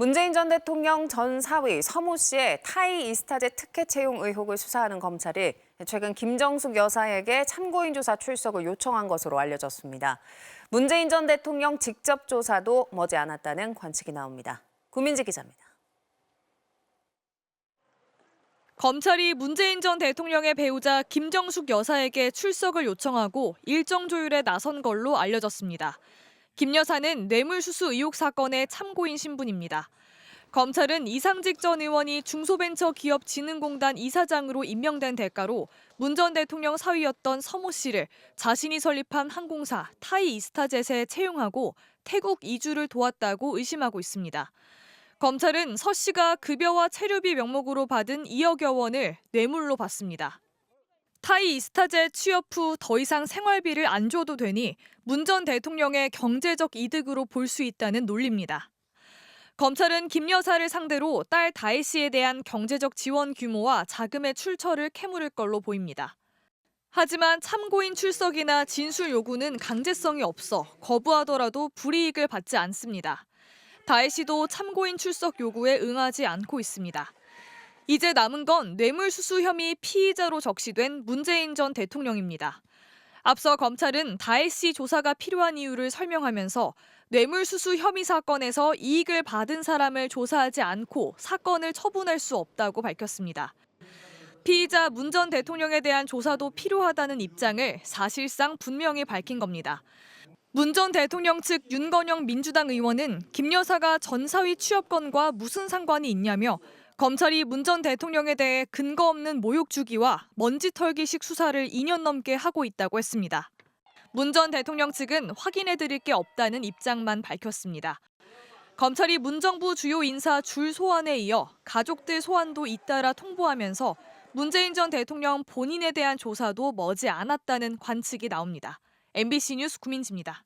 문재인 전 대통령 전 사위 서모 씨의 타이 이스타제 특혜 채용 의혹을 수사하는 검찰이 최근 김정숙 여사에게 참고인 조사 출석을 요청한 것으로 알려졌습니다. 문재인 전 대통령 직접 조사도 머지않았다는 관측이 나옵니다. 구민지 기자입니다. 검찰이 문재인 전 대통령의 배우자 김정숙 여사에게 출석을 요청하고 일정 조율에 나선 걸로 알려졌습니다. 김 여사는 뇌물수수 의혹 사건의 참고인 신분입니다. 검찰은 이상직 전 의원이 중소벤처기업진흥공단 이사장으로 임명된 대가로 문 전 대통령 사위였던 서모 씨를 자신이 설립한 항공사 타이 이스타젯에 채용하고 태국 이주를 도왔다고 의심하고 있습니다. 검찰은 서 씨가 급여와 체류비 명목으로 받은 2억여 원을 뇌물로 받습니다. 타이 이스타젯 취업 후 더 이상 생활비를 안 줘도 되니 문 전 대통령의 경제적 이득으로 볼 수 있다는 논리입니다. 검찰은 김 여사를 상대로 딸 다혜 씨에 대한 경제적 지원 규모와 자금의 출처를 캐물을 걸로 보입니다. 하지만 참고인 출석이나 진술 요구는 강제성이 없어 거부하더라도 불이익을 받지 않습니다. 다혜 씨도 참고인 출석 요구에 응하지 않고 있습니다. 이제 남은 건 뇌물수수 혐의 피의자로 적시된 문재인 전 대통령입니다. 앞서 검찰은 다혜 씨 조사가 필요한 이유를 설명하면서 뇌물수수 혐의 사건에서 이익을 받은 사람을 조사하지 않고 사건을 처분할 수 없다고 밝혔습니다. 피의자 문 전 대통령에 대한 조사도 필요하다는 입장을 사실상 분명히 밝힌 겁니다. 문 전 대통령 측 윤건영 민주당 의원은 김 여사가 전 사위 취업건과 무슨 상관이 있냐며 검찰이 문 전 대통령에 대해 근거 없는 모욕 주기와 먼지 털기식 수사를 2년 넘게 하고 있다고 했습니다. 문 전 대통령 측은 확인해드릴 게 없다는 입장만 밝혔습니다. 검찰이 문정부 주요 인사 줄 소환에 이어 가족들 소환도 잇따라 통보하면서 문재인 전 대통령 본인에 대한 조사도 머지않았다는 관측이 나옵니다. MBC 뉴스 구민지입니다.